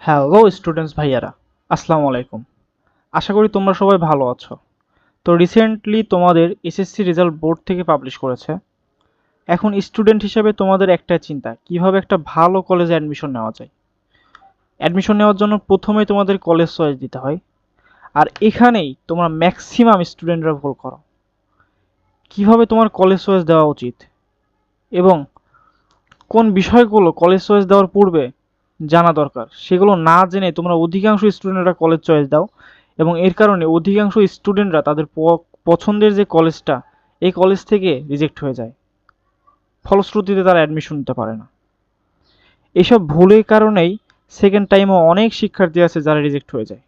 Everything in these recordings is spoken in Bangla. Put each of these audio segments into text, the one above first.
হ্যালো স্টুডেন্টস ভাইয়ারা, আসসালামু আলাইকুম। আশা করি তোমরা সবাই ভালো আছো। তো রিসেন্টলি তোমাদের এসএসসি রেজাল্ট বোর্ড থেকে পাবলিশ করেছে। এখন স্টুডেন্ট হিসেবে তোমাদের একটাই চিন্তা, কিভাবে একটা ভালো কলেজে অ্যাডমিশন নেওয়া যায়। অ্যাডমিশন নেওয়ার জন্য প্রথমেই তোমাদের কলেজ চয়েস দিতে হয়। আর এখানেই তোমরা ম্যাক্সিমাম স্টুডেন্টরা ভুল করো। কিভাবে তোমার কলেজ চয়েস দেওয়া উচিত এবং কোন বিষয়গুলো কলেজ চয়েস দেওয়ার পূর্বে জানা দরকার, সেগুলো না জেনে তোমরা অধিকাংশ স্টুডেন্টরা কলেজ চয়েস দাও এবং এর কারণে অধিকাংশ স্টুডেন্টরা তাদের পছন্দের যে কলেজটা, এই কলেজ থেকে রিজেক্ট হয়ে যায়। ফলশ্রুতিতে তারা অ্যাডমিশন নিতে পারে না। এইসব ভুলের কারণেই সেকেন্ড টাইমও অনেক শিক্ষার্থী আছে যারা রিজেক্ট হয়ে যায়।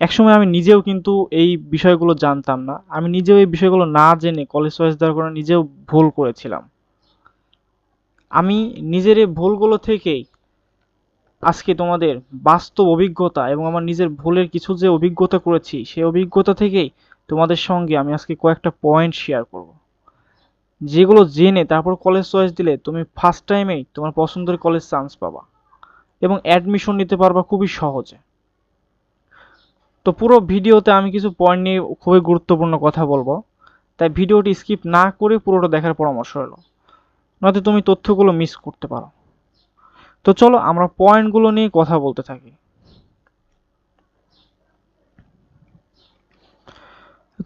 একসময় আমি নিজেও কিন্তু এই বিষয়গুলো জানতাম না, আমি নিজেও এই বিষয়গুলো না জেনে কলেজ চয়েস দেওয়ার কারণে নিজেও ভুল করেছিলাম। আমি নিজের এই ভুলগুলো থেকেই আজকে তোমাদের বাস্তব অভিজ্ঞতা এবং আমার নিজের ভুলের কিছু যে অভিজ্ঞতা করেছি, সেই অভিজ্ঞতা থেকেই তোমাদের সঙ্গে আমি আজকে কয়েকটা পয়েন্ট শেয়ার করব, যেগুলো জেনে তারপর কলেজ চয়েস দিলে তুমি ফার্স্ট টাইমেই তোমার পছন্দের কলেজ চান্স পাবা এবং অ্যাডমিশন নিতে পারবা খুবই সহজে। তো পুরো ভিডিওতে আমি কিছু পয়েন্ট নিয়ে খুবই গুরুত্বপূর্ণ কথা বলবো, তাই ভিডিওটি স্কিপ না করে পুরোটা দেখার পরামর্শ হলো, নয়তো তুমি তথ্যগুলো মিস করতে পারো। তো চলো আমরা পয়েন্টগুলো নিয়ে কথা বলতে থাকি।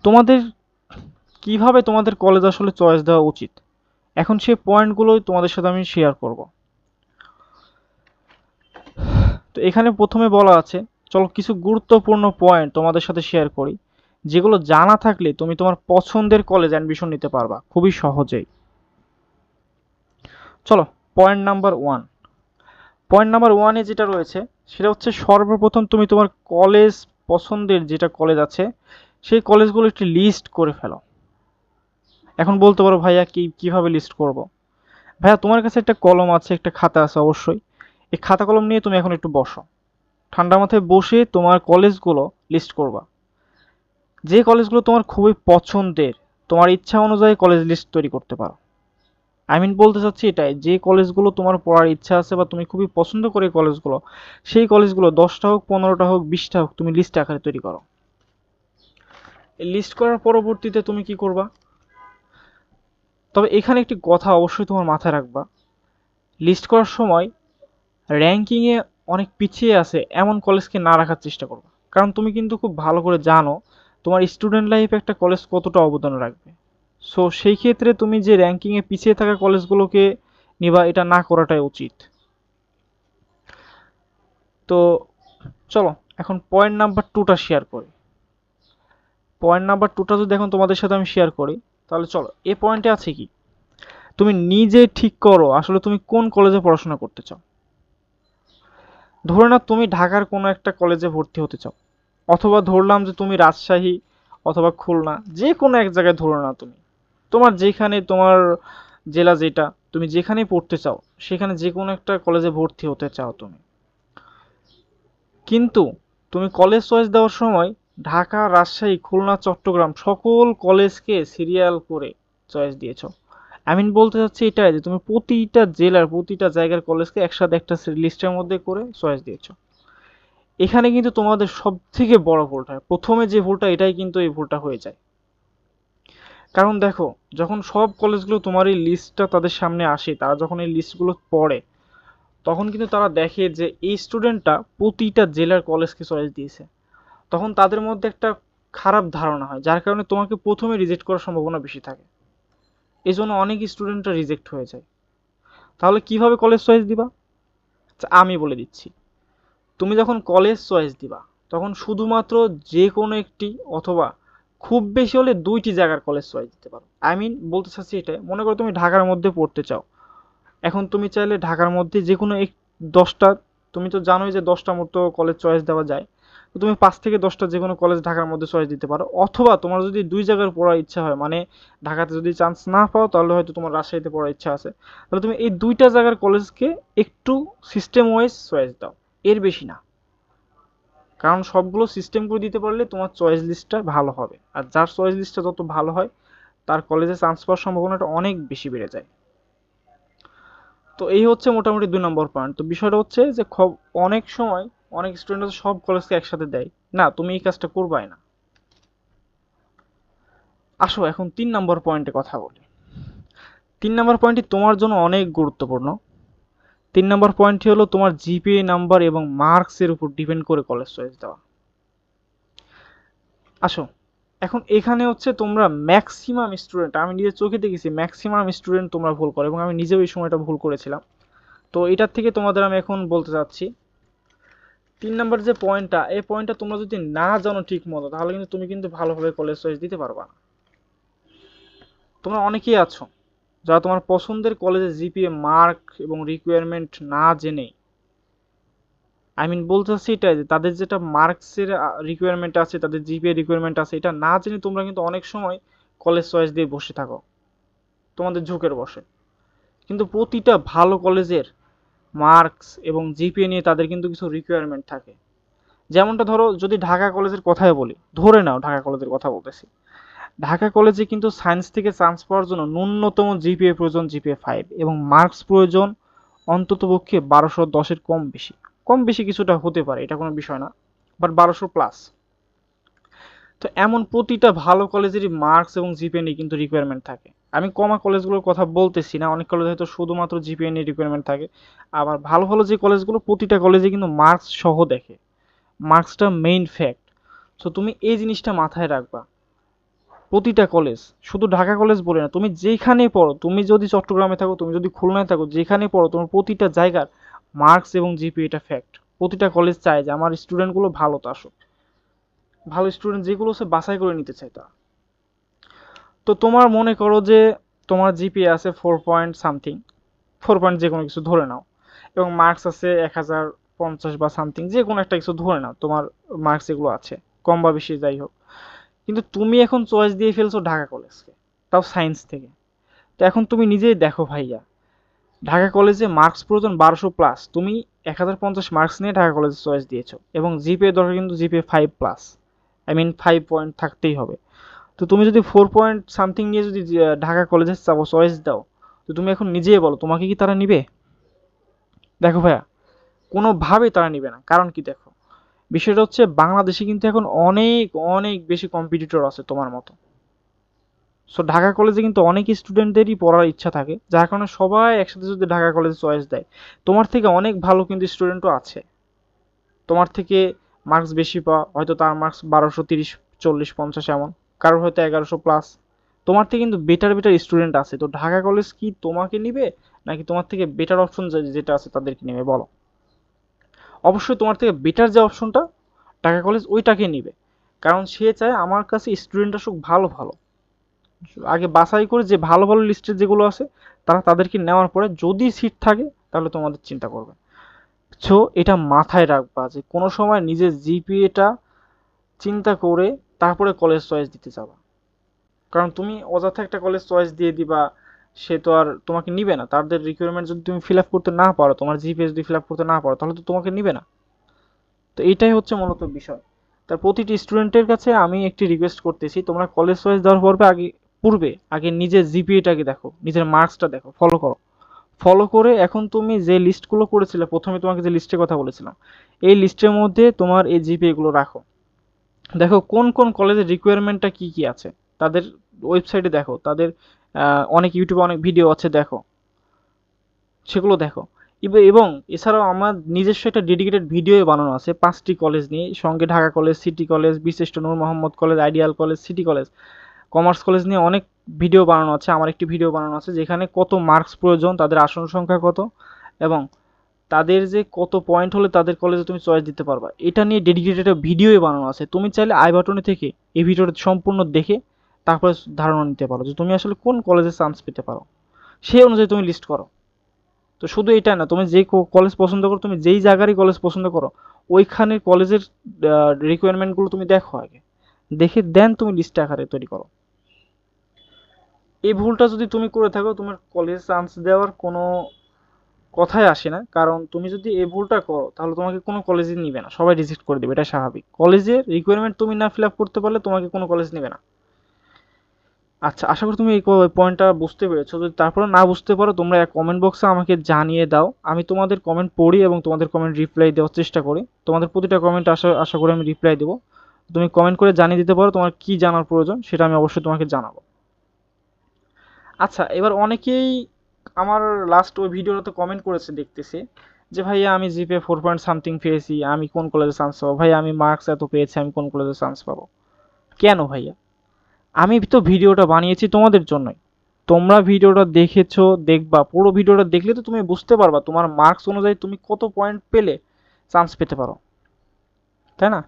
তোমাদের কিভাবে তোমাদের কলেজ আসলে চয়েস দেওয়া উচিত, এখন সেই পয়েন্টগুলোই তোমাদের সাথে আমি শেয়ার করব। তো এখানে প্রথমে বলা আছে, চলো কিছু গুরুত্বপূর্ণ পয়েন্ট তোমাদের সাথে শেয়ার করি, যেগুলো জানা থাকলে তুমি তোমার পছন্দের কলেজ অ্যাডমিশন নিতে পারবা খুবই সহজেই। চলো, point number one. Point number ওয়ানে যেটা রয়েছে সেটা হচ্ছে, সর্বপ্রথম তুমি তোমার কলেজ পছন্দের যেটা কলেজ আছে সেই কলেজগুলো একটি লিস্ট করে ফেলো। এখন বলতে পারো ভাইয়া কিভাবে লিস্ট করব। ভাইয়া তোমার কাছে একটা কলম আছে, একটা খাতা আছে অবশ্যই। এই খাতা কলম নিয়ে তুমি এখন একটু বসো, ঠান্ডা মাথায় বসে তোমার কলেজগুলো লিস্ট করবা। যে কলেজগুলো তোমার খুবই পছন্দের, তোমার ইচ্ছা অনুযায়ী কলেজ লিস্ট তৈরি করতে পারো। বলতে চাচ্ছি এটাই, যে কলেজগুলো তোমার পড়ার ইচ্ছা আছে বা তুমি খুবই পছন্দ করে কলেজগুলো, সেই কলেজগুলো 10টা হোক, 15টা হোক, 20টা হোক, তুমি লিস্ট আকারে তৈরি করো। এই লিস্ট করার পরবর্তীতে তুমি কি করবা, তবে এখানে একটি কথা অবশ্যই তোমার মাথায় রাখবা, লিস্ট করার সময় র্যাঙ্কিংয়ে অনেক পিছিয়ে আছে এমন কলেজকে না রাখার চেষ্টা করবে। কারণ তুমি কিন্তু খুব ভালো করে জানো তোমার স্টুডেন্ট লাইফে একটা কলেজ কতটা অবদান রাখবে। সো সেই ক্ষেত্রে তুমি যে র্যাঙ্কিংয়ে পিছিয়ে থাকা কলেজগুলোকে নিবা, এটা না করাটাই উচিত। তো চলো এখন পয়েন্ট নাম্বার টুটা শেয়ার করি। পয়েন্ট নাম্বার টুটা যদি এখন তোমাদের সাথে আমি শেয়ার করি, তাহলে চলো এ পয়েন্টে আছে কি, তুমি নিজে ঠিক করো আসলে তুমি কোন কলেজে পড়াশোনা করতে চাও। ধরে নাও তুমি ঢাকার কোনো একটা কলেজে ভর্তি হতে চাও, অথবা ধরলাম যে তুমি রাজশাহী অথবা খুলনা, যে কোনো এক জায়গায় ধরো না, তুমি তোমার যেখানে তোমার জেলা যেটা, তুমি যেখানে পড়তে চাও সেখানে যে কোনো একটা কলেজে ভর্তি হতে চাও তুমি। কিন্তু তুমি কলেজ চয়েস দেওয়ার সময় ঢাকা, রাজশাহী, খুলনা, চট্টগ্রাম সকল কলেজকে সিরিয়াল করে চয়েস দিয়েছো। বলতে চাচ্ছি এটাই যে তুমি প্রতিটা জেলার প্রতিটা জায়গার কলেজকে একসাথে একটা লিস্টের মধ্যে করে চয়েস দিয়েছো। এখানে কিন্তু তোমাদের সব থেকে বড় ভুলটা হয়, প্রথমে যে ভুলটা, এটাই কিন্তু এই ভুলটা হয়ে যায়। কারণ দেখো, যখন সব কলেজগুলো তোমার এই লিস্টটা তাদের সামনে আসে, তারা যখন এই লিস্টগুলো পড়ে, তখন কিন্তু তারা দেখে যে এই স্টুডেন্টটা প্রতিটা জেলার কলেজকে চয়েস দিয়েছে। তখন তাদের মধ্যে একটা খারাপ ধারণা হয়, যার কারণে তোমাকে প্রথমে রিজেক্ট করার সম্ভাবনা বেশি থাকে। এই জন্য অনেক স্টুডেন্টরা রিজেক্ট হয়ে যায়। তাহলে কিভাবে কলেজ চয়েস দিবা, আচ্ছা, আমি বলে দিচ্ছি। তুমি যখন কলেজ চয়েস দিবা, তখন শুধুমাত্র যে কোনো একটি অথবা খুব বেশি হলে দুইটি জায়গার কলেজ চয়েস দিতে পারো। বলতে চাচ্ছি এটাই, মনে করো তুমি ঢাকার মধ্যে পড়তে চাও, এখন তুমি চাইলে ঢাকার মধ্যে যে কোনো 10টা, তুমি তো জানোই যে 10টা মতো কলেজ চয়েস দেওয়া যায়। তো তুমি 5 থেকে 10টা যে কোনো কলেজ ঢাকার মধ্যে চয়েস দিতে পারো, অথবা তোমার যদি দুই জায়গার পড়ার ইচ্ছা হয়, মানে ঢাকাতে যদি চান্স না পাও তাহলে হয়তো তোমার রাজশাহীতে পড়ার ইচ্ছা আছে, তাহলে তুমি এই দুইটা জায়গার কলেজকে একটু সিস্টেম ওয়াইজ চয়েস দাও, এর বেশি না। কারণ সবগুলো সিস্টেম করে দিতে পারলে তোমার চয়েস লিস্টটা ভালো হবে, আর যার চয়েস লিস্টটা যত ভালো হয় তার কলেজে চান্স পাওয়ার সম্ভাবনাটা অনেক বেশি বেড়ে যায়। তো এই হচ্ছে মোটামুটি 2 নম্বর পয়েন্ট। তো বিষয়টা হচ্ছে যে অনেক সময় অনেক স্টুডেন্ট সব কলেজকে একসাথে দেয়, না তুমি এই কাজটা করবাই না। আসো এখন 3 নম্বর পয়েন্টে কথা বলি। 3 নম্বর পয়েন্টটি তোমার জন্য অনেক গুরুত্বপূর্ণ। 3 নম্বর পয়েন্টটি হলো তোমার জিপিএ নাম্বার এবং মার্কসের উপর ডিপেন্ড করে কলেজ চয়েস দেওয়া। আসো এখন এখানে হচ্ছে তোমরা ম্যাক্সিমাম স্টুডেন্ট, আমি নিজের চোখে দেখেছি ম্যাক্সিমাম স্টুডেন্ট তোমরা ভুল করো, এবং আমি নিজেও এই সময়টা ভুল করেছিলাম। তো এটার থেকে তোমাদের আমি এখন বলতে চাচ্ছি, 3 নম্বর যে পয়েন্টটা, এই পয়েন্টটা তোমরা যদি না জানো ঠিক মতো, তাহলে কিন্তু তুমি কিন্তু ভালোভাবে কলেজ চয়েস দিতে পারবা না। তোমরা অনেকেই আছো যারা তোমার পছন্দের কলেজের জিপিএ মার্ক এবং রিকোয়ারমেন্ট না জেনে, বলতে চাচ্ছি এটাই যে তাদের যেটা মার্কসের রিকোয়ারমেন্ট আছে, তাদের জিপিএ রিকোয়ারমেন্ট আছে, এটা না জেনে তোমরা কিন্তু অনেক সময় কলেজ চয়েস দিয়ে বসে থাকো তোমাদের ঝোঁকের বসে। কিন্তু প্রতিটা ভালো কলেজের মার্কস এবং জিপিএ নিয়ে তাদের কিন্তু কিছু রিকোয়ারমেন্ট থাকে। যেমনটা ধরো, যদি ঢাকা কলেজের কথাই বলি, ধরে নাও ঢাকা কলেজের কথা বলতেছি, ঢাকা কলেজে কিন্তু সায়েন্স থেকে চান্স পাওয়ার জন্য ন্যূনতম জিপিএ প্রয়োজন জিপিএ 5, এবং মার্কস প্রয়োজন অন্ততপক্ষে 1210-এর কম বেশি। কম বেশি কিছুটা হতে পারে, এটা কোনো বিষয় না, বাট 1200+। তো এমন প্রতিটা ভালো কলেজেরই মার্কস এবং জিপিএ নিয়ে কিন্তু রিকোয়ারমেন্ট থাকে। আমি কমা কলেজগুলোর কথা বলতেছি না, অনেক কলেজে হয়তো শুধুমাত্র জিপিএ নিয়ে রিকোয়ারমেন্ট থাকে। আবার ভালো ভালো যে কলেজগুলো, প্রতিটা কলেজে কিন্তু মার্কস সহ দেখে, মার্কসটা মেইন ফ্যাক্ট। সো তুমি এই জিনিসটা মাথায় রাখবা। প্রতিটা কলেজ, শুধু ঢাকা কলেজ বলে না, তুমি যেখানেই পড়ো, তুমি যদি চট্টগ্রামে থাকো, তুমি যদি খুলনায় থাকো, যেখানে পড়ো, তোমার প্রতিটা জায়গার মার্কস এবং জিপিএ এটা ফ্যাক্ট। প্রতিটা কলেজ চায় যে আমার স্টুডেন্টগুলো ভালো তো আসুক, ভালো স্টুডেন্ট যেগুলো সে বাছাই করে নিতে চায় তা। তো তোমার মনে করো যে তোমার জিপিএ আছে 4 পয়েন্ট সামথিং, 4 পয়েন্ট যে কোনো কিছু ধরে নাও, এবং মার্কস আছে 1050 বা সামথিং, যে কোনো একটা কিছু ধরে নাও তোমার মার্কস এগুলো আছে, কম বা বেশি যাই হোক। কিন্তু তুমি এখন চয়েস দিয়ে ফেলছো ঢাকা কলেজকে, তাও সায়েন্স থেকে। তো এখন তুমি নিজেই দেখো ভাইয়া, ঢাকা কলেজে মার্কস প্রয়োজন 1200+, তুমি 1050 মার্কস নিয়ে ঢাকা কলেজে চয়েস দিয়েছো, এবং জিপিএ দরকার কিন্তু জিপিএ 5+, 5 পয়েন্ট থাকতেই হবে। তো তুমি যদি 4 পয়েন্ট সামথিং নিয়ে যদি ঢাকা কলেজে চয়েস দাও, তো তুমি এখন নিজেই বলো তোমাকে কি তারা নিবে? দেখো ভাইয়া, কোনোভাবেই তারা নিবে না। কারণ কি, দেখো বিষয়টা হচ্ছে বাংলাদেশে কিন্তু এখন অনেক অনেক বেশি কম্পিটিটর আছে তোমার মতো। সো ঢাকা কলেজে কিন্তু অনেক স্টুডেন্টদেরই পড়ার ইচ্ছা থাকে, যার কারণে সবাই একসাথে যদি ঢাকা কলেজে চয়েস দেয়, তোমার থেকে অনেক ভালো কিন্তু স্টুডেন্টও আছে, তোমার থেকে মার্কস বেশি পাওয়া, হয়তো তার মার্কস 1230, 40, 50 এমন, কারোর হয়তো 1100+। তোমার থেকে কিন্তু বেটার বেটার স্টুডেন্ট আছে। তো ঢাকা কলেজ কি তোমাকে নিবে, নাকি তোমার থেকে বেটার অপশন যেটা আছে তাদেরকে নেবে বলো? অবশ্যই তোমার থেকে বেটার যে অপশনটা, ঢাকা কলেজ ওইটাকে নিবে। কারণ সে চায় আমার কাছে স্টুডেন্ট আসুক ভালো ভালো, আগে বাছাই করে যে ভালো ভালো লিস্টে যেগুলো আছে তারা তাদেরকে নেওয়ার পরে যদি সিট থাকে তাহলে তোমাদের চিন্তা করবে। সো এটা মাথায় রাখবা যে কোনো সময় নিজের জিপিএটা চিন্তা করে তারপরে কলেজ চয়েস দিতে যাবা। কারণ তুমি অযথা একটা কলেজ চয়েস দিয়ে দিবা, সে তো আর তোমাকে নিবে না। তাদের রিকোয়ারমেন্ট যদি তুমি ফিল আপ করতে না পারো, তোমার জিপিএ যদি ফিল আপ করতে না পারো, তাহলে তো তোমাকে নিবে না। তো এইটাই হচ্ছে মূলত বিষয়। তার প্রতিটি স্টুডেন্টের কাছে আমি একটি রিকোয়েস্ট করতেছি, তোমরা কলেজ চয়েস দেওয়ার পূর্বে আগে নিজের জিপিএটাকে দেখো, নিজের মার্কসটা দেখো, ফলো করো। ফলো করে এখন তুমি যে লিস্টগুলো করেছিলে, প্রথমে তোমাকে যে লিস্টের কথা বলেছিলাম, এই লিস্টের মধ্যে তোমার এই জিপিএ গুলো রাখো। দেখো কোন কোন কলেজের রিকোয়ারমেন্টটা কি কি আছে, তাদের ওয়েবসাইটে দেখো, তাদের অনেক ইউটিউবে অনেক ভিডিও আছে, দেখো সেগুলো দেখো। এবং এছাড়াও আমার নিজস্ব একটা ডেডিকেটেড ভিডিও বানানো আছে 5টি কলেজ নিয়ে, সঙ্গে ঢাকা কলেজ, সিটি কলেজ, বিশিষ্ট Noor Mohammad college, ideal college, city college, commerce college নিয়ে অনেক ভিডিও বানানো আছে। আমার একটি ভিডিও বানানো আছে যেখানে কত মার্কস প্রয়োজন, তাদের আসন সংখ্যা কত, এবং তাদের যে কত পয়েন্ট হলে তাদের কলেজে তুমি চয়েস দিতে পারবা, এটা নিয়ে ডেডিকেটেড একটা ভিডিওই বানানো আছে। তুমি চাইলে আই বাটনে থেকে এই ভিডিওটা সম্পূর্ণ দেখে তারপরে ধারণা নিতে পারো যে তুমি আসলে কোন কলেজে চান্স পেতে পারো, সেই অনুযায়ী তুমি লিস্ট করো। তো শুধু এটা না, তুমি যে কলেজ পছন্দ করো, তুমি যেই জায়গারই কলেজ পছন্দ করো, ওইখানের কলেজের রিকোয়ারমেন্টগুলো তুমি দেখো আগে, দেখে দেন তুমি লিস্ট আকারে তৈরি করো। এই ভুলটা যদি তুমি করে থাকো, তোমার কলেজে চান্স দেওয়ার কোনো কথাই আসে না। কারণ তুমি যদি এই ভুলটা করো, তাহলে তোমাকে কোনো কলেজে নিবে না, সবাই রিজেক্ট করে দেবে, এটা স্বাভাবিক। কলেজের রিকোয়ারমেন্ট তুমি না ফিল আপ করতে পারলে তোমাকে কোনো কলেজ নেবে না। আচ্ছা, আশা করি তুমি এই পয়েন্টটা বুঝতে পেরেছো। যদি তারপরে না বুঝতে পারো তোমরা কমেন্ট বক্সে আমাকে জানিয়ে দাও, আমি তোমাদের কমেন্ট পড়ি এবং তোমাদের কমেন্ট রিপ্লাই দেওয়ার চেষ্টা করি। তোমাদের প্রতিটা কমেন্ট আশা আশা করি আমি রিপ্লাই দেবো। তুমি কমেন্ট করে জানিয়ে দিতে পারো তোমার কি জানার প্রয়োজন, সেটা আমি অবশ্যই তোমাকে জানাবো। আচ্ছা, এবার অনেকেই আমার লাস্ট ওই ভিডিওটাতে কমেন্ট করেছে দেখতেছি যে ভাইয়া আমি জিপে 4 পয়েন্ট সামথিং পেয়েছি, আমি কোন কলেজে চান্স পাবো? ভাইয়া আমি মার্কস এত পেয়েছি, আমি কোন কলেজে চান্স পাবো? কেন ভাইয়া? আমি তো ভিডিওটা বানিয়েছি তোমাদের জন্যই। তোমরা ভিডিওটা দেখেছো, দেখবা, পুরো ভিডিওটা দেখলে তো তুমি বুঝতে পারবা তোমার মার্কস অনুযায়ী তুমি কত পয়েন্ট পেলে চান্স পেতে পারো, তাই না?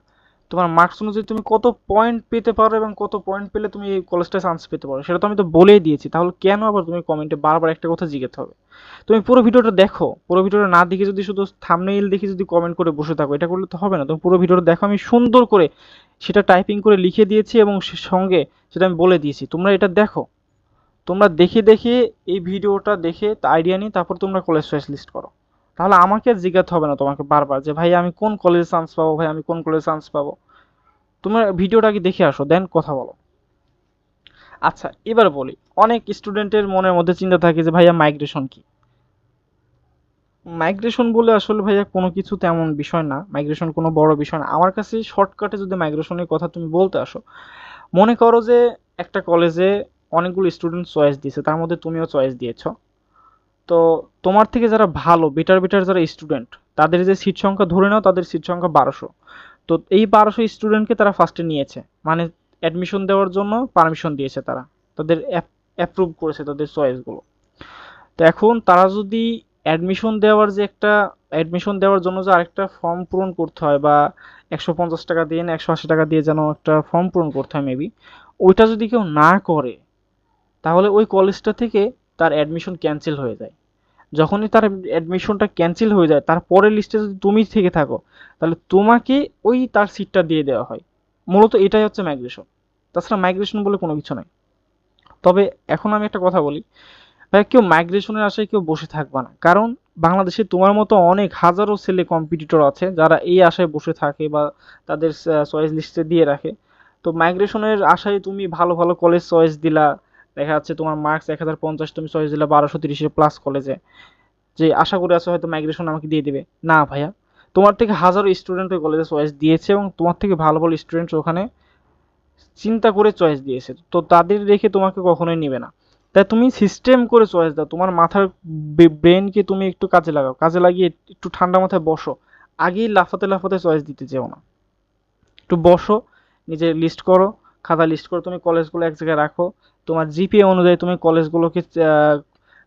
তোমার মার্কস অনুযায়ী তুমি কত পয়েন্ট পেতে পারো এবং কত পয়েন্ট পেলে তুমি এই কলেজটায় চান্স পেতে পারো, সেটা তো আমি তো বলেই দিয়েছি। তাহলে কেন আবার তুমি কমেন্টে বারবার একটা কথা জিজ্ঞাসা হবে? তুমি পুরো ভিডিওটা দেখো, পুরো ভিডিওটা না দেখে যদি শুধু থাম্বনেইল দেখে যদি কমেন্ট করে বসে থাকো, এটা করলে তো হবে না। তুমি পুরো ভিডিওটা দেখো, আমি সুন্দর করে সেটা টাইপিং করে লিখে দিয়েছি এবং সঙ্গে সেটা আমি বলে দিয়েছি। তোমরা এটা দেখো, তোমরা দেখে দেখে এই ভিডিওটা দেখে আইডিয়া নিয়ে তারপর তোমরা কলেজ চয়েস লিস্ট করো। তাহলে আমাকে আর জিজ্ঞাসা হবে না তোমাকে বারবার যে ভাই আমি কোন কলেজে চান্স পাবো, ভাই আমি কোন কলেজে চান্স পাবো। তোমরা ভিডিওটা আগে দেখে আসো, দেন কথা বলো। আচ্ছা, এবার বলি, অনেক স্টুডেন্টের মনের মধ্যে চিন্তা থাকে যে ভাইয়া মাইগ্রেশন কি? মাইগ্রেশন বলে আসলে ভাইয়া কোনো কিছু তেমন বিষয় না, মাইগ্রেশন কোনো বড় বিষয় না আমার কাছে। শর্টকাটে যদি মাইগ্রেশনের কথা তুমি বলতে আসো, মনে করো যে একটা কলেজে অনেকগুলো স্টুডেন্ট চয়েস দিয়েছে, তার মধ্যে তুমিও চয়েস দিয়েছো। তো তোমার থেকে যারা ভালো বেটার বেটার যারা স্টুডেন্ট, তাদের যে সিট সংখ্যা ধরে নাও, তাদের সিট সংখ্যা 1200। তো এই 1200 স্টুডেন্টকে তারা ফার্স্টে নিয়েছে, মানে অ্যাডমিশন দেওয়ার জন্য পারমিশন দিয়েছে তারা, তাদের অ্যাপ্রুভ করেছে তাদের চয়েসগুলো। তো এখন তারা যদি অ্যাডমিশন দেওয়ার যে একটা অ্যাডমিশন দেওয়ার জন্য যে আরেকটা ফর্ম পূরণ করতে হয়, বা 150 টাকা দিয়ে না 180 টাকা দিয়ে যেন একটা ফর্ম পূরণ করতে হয় মেবি, ওইটা যদি কেউ না করে, তাহলে ওই কলেজটা থেকে তার অ্যাডমিশন ক্যান্সেল হয়ে যায়। যখনই তার অ্যাডমিশনটা ক্যান্সেল হয়ে যায়, তার পরের লিস্টে যদি তুমি থেকে থাকো, তাহলে তোমাকে ওই তার সিটটা দিয়ে দেওয়া হয়। মূলত এটাই হচ্ছে মাইগ্রেশন। তাছাড়া মাইগ্রেশন বলে কোনো কিছু নাই। তবে এখন আমি একটা কথা বলি, ভাই কেউ মাইগ্রেশনের আশায় কেউ বসে থাকবা না, কারণ বাংলাদেশে তোমার মতো অনেক হাজারো ছেলে কম্পিটিটর আছে যারা এই আশায় বসে থাকে বা তাদের চয়েস লিস্টে দিয়ে রাখে। তো মাইগ্রেশনের আশায় তুমি ভালো ভালো কলেজ চয়েস দিলা, দেখা যাচ্ছে তোমার মার্কস 1050, তুমি চয়েস দিলা 1230 প্লাস কলেজে, যে আশা করে আছো হয়তো মাইগ্রেশন আমাকে দিয়ে দিবে। না ভাইয়া, তোমার থেকে হাজারো স্টুডেন্ট ওই কলেজে চয়েস দিয়েছে এবং তোমার থেকে ভালো ভালো স্টুডেন্ট ওখানে চিন্তা করে চয়েস দিয়েছে, তো তাদের রেখে তোমাকে কখনোই নিবে না। তাই তুমি সিস্টেম করে চয়েস দাও, তোমার মাথার ব্রেনকে তুমি একটু কাজে লাগাও, কাজে লাগিয়ে একটু ঠান্ডা মাথায় বসো। আগেই লাফাতে লাফাতে চয়েস দিতে যেও না, একটু বসো, নিজের লিস্ট করো, খাতা লিস্ট করো, তুমি কলেজগুলো এক জায়গায় রাখো। তোমার জিপিএ অনুযায়ী তুমি কলেজগুলোকে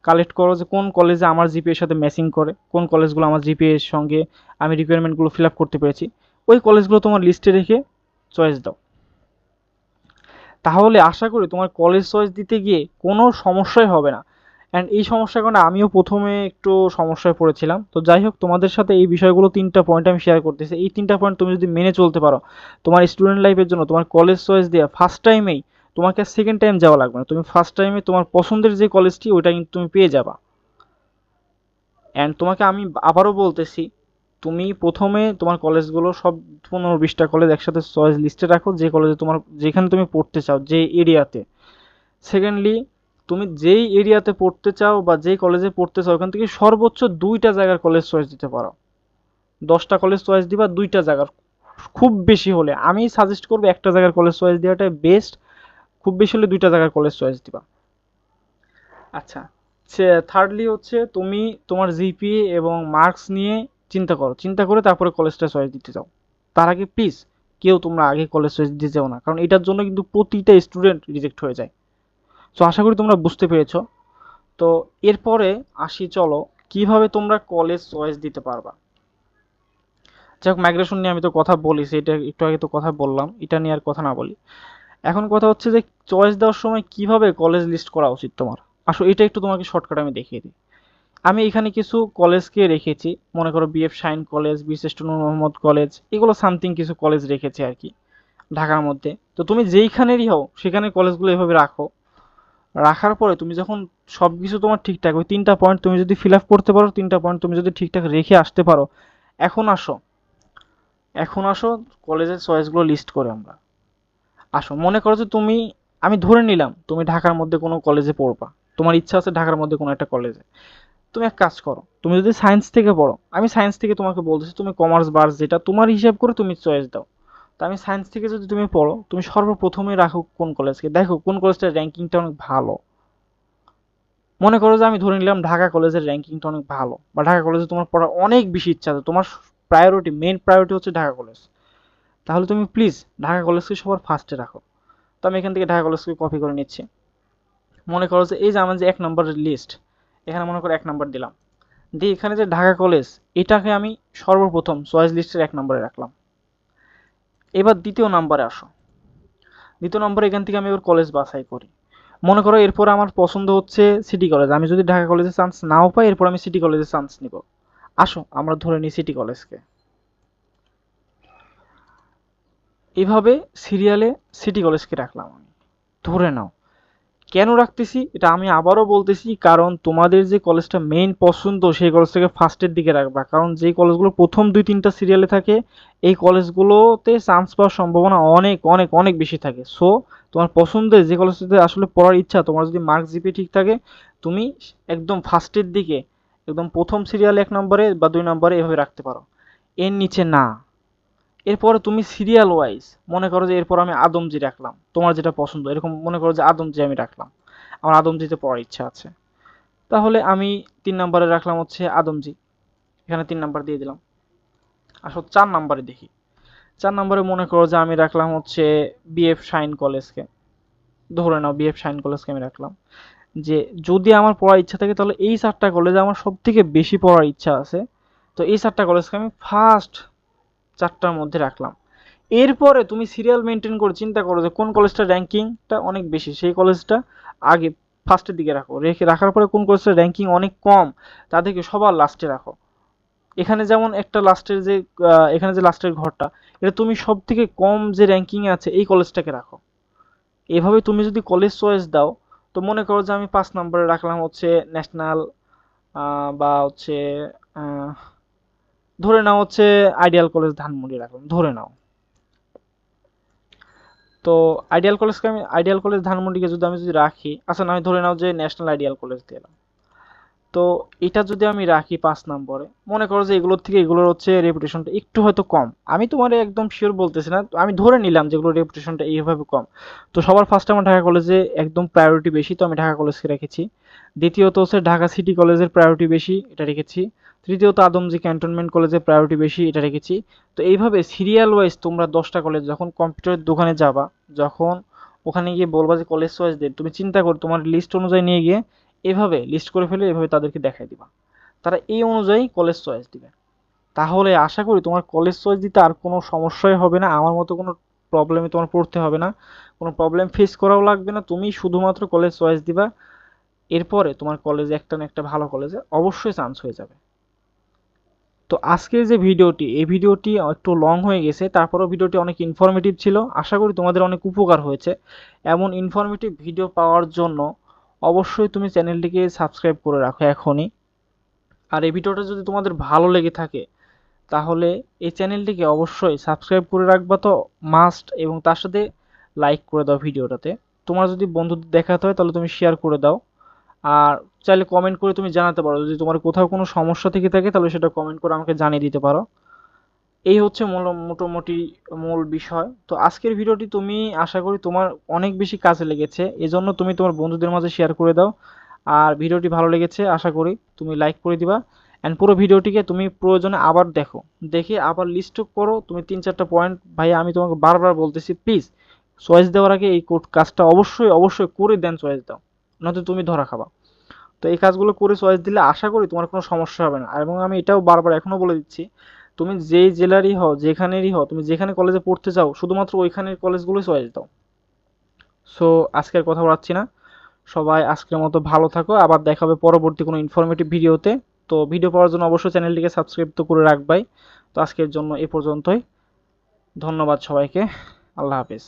কালেক্ট করো যে কোন কলেজে আমার জিপিএর সাথে ম্যাচিং করে, কোন কলেজগুলো আমার জিপিএ এর সঙ্গে আমি রিকোয়ারমেন্টগুলো ফিল আপ করতে পেরেছি, ওই কলেজগুলো তোমার লিস্টে রেখে চয়েস দাও। তাহলে আশা করি তোমার কলেজ চয়েস দিতে গিয়ে কোনো সমস্যাই হবে না। অ্যান্ড এই সমস্যার কারণে আমিও প্রথমে একটু সমস্যায় পড়েছিলাম। তো যাই হোক, তোমাদের সাথে এই বিষয়গুলো 3টা পয়েন্ট আমি শেয়ার করতেছি। এই 3টা পয়েন্ট তুমি যদি মেনে চলতে পারো, তোমার স্টুডেন্ট লাইফের জন্য তোমার কলেজ চয়েস দেওয়া ফার্স্ট টাইমেই তোমাকে আর সেকেন্ড টাইম যাওয়া লাগবে না। তুমি ফার্স্ট টাইমে তোমার পছন্দের যে কলেজটি ওইটা কিন্তু তুমি পেয়ে যাবা। অ্যান্ড তোমাকে আমি আবারও বলতেছি, তুমি প্রথমে তোমার কলেজগুলো সব 15-20টা কলেজ একসাথে চয়েস লিস্টে রাখো, যে কলেজে তোমার, যেখানে তুমি পড়তে চাও যে এরিয়াতে। সেকেন্ডলি, তুমি যেই এরিয়াতে পড়তে চাও বা যেই কলেজে পড়তে চাও ওখান থেকে সর্বোচ্চ 2টা জায়গার কলেজ চয়েস দিতে পারো। 10টা কলেজ চয়েস দিবা 2টা জায়গার, খুব বেশি হলে আমি সাজেস্ট করবো একটা জায়গার কলেজ চয়েস দেওয়াটাই বেস্ট। খুব বেশি হলে 2টা জায়গার কলেজ চয়েস দিবা। আচ্ছা, সে থার্ডলি হচ্ছে তুমি তোমার জিপিএ এবং মার্কস নিয়ে চিন্তা করো, চিন্তা করে তারপরে কলেজটা চয়েস দিতে চাও। তার আগে প্লিজ কেউ তোমরা আগে কলেজ চয়েস দিতে চাও না, কারণ এটার জন্য কিন্তু প্রতিটা স্টুডেন্ট রিজেক্ট হয়ে যায়। সো আশা করি তোমরা বুঝতে পেরেছো। তো এরপরে আসি, চলো কিভাবে তোমরা কলেজ চয়েস দিতে পারবা। যাই হোক, মাইগ্রেশন নিয়ে আমি তো কথা বলি, এটা একটু আগে তো কথা বললাম, এটা নিয়ে আর কথা না বলি। এখন কথা হচ্ছে যে চয়েস দেওয়ার সময় কিভাবে কলেজ লিস্ট করা উচিত তোমার। আসলে এটা একটু তোমাকে শর্টকাট আমি দেখিয়ে দিই। আমি এখানে কিছু কলেজকে রেখেছি, মনে করো বিএফ শাইন কলেজ, বীরশ্রেষ্ঠ নূর মোহাম্মদ কলেজ, এগুলো সামথিং কিছু কলেজ রেখেছি আর কি ঢাকার মধ্যে। তো তুমি যেইখানেরই হও সেখানে কলেজগুলো এভাবে রাখো। রাখার পরে তুমি যখন সব কিছু তোমার ঠিকঠাক, ওই 3টা পয়েন্ট তুমি যদি ফিল আপ করতে পারো, 3টা পয়েন্ট তুমি যদি ঠিকঠাক রেখে আসতে পারো, এখন আসো, এখন আসো কলেজের চয়েসগুলো লিস্ট করে আমরা। আসো, মনে করো যে তুমি আমি ধরে নিলাম তুমি ঢাকার মধ্যে কোনো কলেজে পড়বা, তোমার ইচ্ছা আছে ঢাকার মধ্যে কোনো একটা কলেজে। তুমি এক কাজ করো, তুমি যদি সায়েন্স থেকে পড়ো, আমি সায়েন্স থেকে তোমাকে বলতেছি, তুমি কমার্স বা আর্টস যেটা তোমার হিসাব করে তুমি চয়েস দাও। তো আমি সায়েন্স থেকে যদি তুমি পড়ো, তুমি সর্বপ্রথমে রাখো কোন কলেজকে, দেখো কোন কলেজটার র্যাঙ্কিংটা অনেক ভালো। মনে করো যে আমি ধরে নিলাম ঢাকা কলেজের র্যাঙ্কিংটা অনেক ভালো, বা ঢাকা কলেজে তোমার পড়ার অনেক বেশি ইচ্ছা আছে, তোমার প্রায়োরিটি, মেন প্রায়োরিটি হচ্ছে ঢাকা কলেজ। তাহলে তুমি প্লিজ ঢাকা কলেজকে সবার ফার্স্টে রাখো। তো আমি এখান থেকে ঢাকা কলেজকে কপি করে নিচ্ছি। মনে করো যে এই যে আমার যে 1 নম্বরের লিস্ট, এখানে মনে করো 1 নম্বর দিলাম, দিয়ে এখানে যে ঢাকা কলেজ, এটাকে আমি সর্বপ্রথম চয়েস লিস্টের 1 নম্বরে রাখলাম। এবার দ্বিতীয় নম্বরে আসো। দ্বিতীয় নম্বরে এখান থেকে আমি এবার কলেজ বাছাই করি। মনে করো এরপর আমার পছন্দ হচ্ছে সিটি কলেজ, আমি যদি ঢাকা কলেজে চান্স নাও পাই, এরপর আমি সিটি কলেজে চান্স নিব। আসো আমরা ধরে নিই সিটি কলেজকে। এইভাবে সিরিয়ালে সিটি কলেজকে রাখলাম আমি। ধরে নাও, কেন রাখতেছি এটা আমি আবারও বলতেছি, কারণ তোমাদের যে কলেজটা মেইন পছন্দ সেই কলেজটাকে ফার্স্টের দিকে রাখবা, কারণ যেই কলেজগুলো প্রথম 2-3টা সিরিয়ালে থাকে এই কলেজগুলোতে চান্স পাওয়ার সম্ভাবনা অনেক অনেক অনেক বেশি থাকে। সো তোমার পছন্দের যে কলেজটাতে আসলে পড়ার ইচ্ছা, তোমার যদি মার্ক জিপি ঠিক থাকে, তুমি একদম ফার্স্টের দিকে, একদম প্রথম সিরিয়ালে 1 নম্বরে বা 2 নম্বরে এভাবে রাখতে পারো, এর নিচে না। এরপরে তুমি সিরিয়াল ওয়াইজ মনে করো যে এরপর আমি আদমজি রাখলাম, তোমার যেটা পছন্দ, এরকম মনে করো যে আদমজি আমি রাখলাম, আমার আদমজিতে পড়ার ইচ্ছা আছে, তাহলে আমি 3 নম্বরে রাখলাম হচ্ছে আদমজি, এখানে 3 নম্বর দিয়ে দিলাম। আসো 4 নম্বরে দেখি। 4 নম্বরে মনে করো যে আমি রাখলাম হচ্ছে বিএফ শাইন কলেজকে, ধরে নাও বিএফ শাইন কলেজকে আমি রাখলাম। যে যদি আমার পড়ার ইচ্ছা থাকে তাহলে এই 4টা কলেজে আমার সব থেকে বেশি পড়ার ইচ্ছা আছে, তো এই 4টা কলেজকে আমি ফার্স্ট 4টার মধ্যে রাখলাম। এরপরে তুমি সিরিয়াল মেনটেন করে চিন্তা করো যে কোন কলেজটার র্যাঙ্কিংটা অনেক বেশি, সেই কলেজটা আগে ফার্স্টের দিকে রাখো, রেখে রাখার পরে কোন কলেজটার র্যাঙ্কিং অনেক কম তাদেরকে সবার লাস্টে রাখো। এখানে যেমন একটা লাস্টের যে এখানে যে লাস্টের ঘরটা, এটা তুমি সব থেকে কম যে র্যাঙ্কিং এ আছে এই কলেজটাকে রাখো। এভাবে তুমি যদি কলেজ চয়েস দাও, তো মনে করো যে আমি 5 নম্বরে রাখলাম হচ্ছে ন্যাশনাল, বা হচ্ছে আহ, ধরে নাও হচ্ছে আইডিয়াল কলেজ ধানমন্ডি রাখলাম, ধরে নাও। তো আইডিয়াল কলেজ ধানমন্ডিকে যদি আমি যদি রাখি, আচ্ছা না, আমি ধরে নাও যে ন্যাশনাল আইডিয়াল কলেজ দিলাম। তো এটা যদি আমি রাখি 5 নম্বরে, মনে করো যে এগুলোর থেকে এগুলোর হচ্ছে রেপুটেশনটা একটু হয়তো কম, আমি তোমার একদম শিওর বলতেছি না, তো আমি ধরে নিলাম যেগুলোর রেপুটেশনটা এইভাবে কম। তো সবার ফার্স্টে আমার ঢাকা কলেজে একদম প্রায়োরিটি বেশি, তো আমি ঢাকা কলেজকে রেখেছি। দ্বিতীয়ত হচ্ছে ঢাকা সিটি কলেজের প্রায়োরিটি বেশি, এটা রেখেছি। তৃতীয়ত আদমজি ক্যান্টনমেন্ট কলেজের প্রায়োরিটি বেশি, এটা রেখেছি। তো এইভাবে সিরিয়াল ওয়াইজ তোমরা 10টা কলেজ যখন কম্পিউটারের দোকানে যাবা, যখন ওখানে গিয়ে বলবা যে কলেজ ওয়াইজ দেন, তুমি চিন্তা করো তোমার লিস্ট অনুযায়ী নিয়ে গিয়ে এভাবে লিস্ট করে ফেলে এভাবে তাদেরকে দেখাই দিবা, তারা এই অনুযায়ী কলেজ চয়েস দিবে। তাহলে আশা করি তোমার কলেজ চয়েস দিতে আর কোনো সমস্যাই হবে না, আমার মতো কোনো প্রবলেমে তোমার পড়তে হবে না, কোনো প্রবলেম ফেস করাও লাগবে না, তুমি শুধুমাত্র কলেজ চয়েস দিবা। এরপরে তোমার কলেজে একটা না একটা ভালো কলেজে অবশ্যই চান্স হয়ে যাবে। তো আজকের যে ভিডিওটি, এই ভিডিওটি একটু লং হয়ে গেছে, তারপরেও ভিডিওটি অনেক ইনফরমেটিভ ছিল, আশা করি তোমাদের অনেক উপকার হয়েছে। এমন ইনফরমেটিভ ভিডিও পাওয়ার জন্য অবশ্যই তুমি চ্যানেলটিকে সাবস্ক্রাইব করে রাখো এখনই। আর এই ভিডিওটা যদি তোমাদের ভালো লেগে থাকে তাহলে এই চ্যানেলটিকে অবশ্যই সাবস্ক্রাইব করে রাখবা তো মাস্ট, এবং তার সাথে লাইক করে দাও ভিডিওটাতে। তোমার যদি বন্ধুদের দেখাতে হয় তাহলে তুমি শেয়ার করে দাও। আর চাইলে কমেন্ট করে তুমি জানাতে পারো, যদি তোমার কোথাও কোনো সমস্যা থেকে থাকে তাহলে সেটা কমেন্ট করে আমাকে জানিয়ে দিতে পারো। এই হচ্ছে মোটামুটি মূল বিষয়। তো আজকের ভিডিওটি তুমি, আশা করি তোমার অনেক বেশি কাজে লেগেছে, এজন্য তুমি তোমার বন্ধুদের মাঝে শেয়ার করে দাও। আর ভিডিওটি ভালো লেগেছে আশা করি তুমি লাইক করে দিবা। অ্যান্ড পুরো ভিডিওটিকে তুমি প্রয়োজনে আবার দেখো, দেখে আবার লিস্ট করো তুমি 3-4টা পয়েন্ট। ভাই আমি তোমাকে বারবার বলতেছি, প্লিজ চয়েস দেওয়ার আগে এই কাজটা অবশ্যই অবশ্যই করে দেন, চয়েস দাও, নয়তো তুমি ধরা খাবা। তো এই কাজগুলো করে চয়েস দিলে আশা করি তোমার কোনো সমস্যা হবে না। আর এবং আমি এটাও বারবার এখনো বলে দিচ্ছি, তুমি যেই জেলারই হও, যেখানেরই হও, তুমি যেখানে কলেজে পড়তে চাও শুধুমাত্র ওইখানের কলেজগুলোই চয়েস দাও। সো আজকের কথা বলাচ্ছি না, সবাই আজকের মতো ভালো থাকো, আবার দেখা হবে পরবর্তী কোনো ইনফরমেটিভ ভিডিওতে। তো ভিডিও পাওয়ার জন্য অবশ্যই চ্যানেলটিকে সাবস্ক্রাইব তো করে রাখবাই। তো আজকের জন্য এ পর্যন্তই, ধন্যবাদ সবাইকে, আল্লাহ হাফেজ।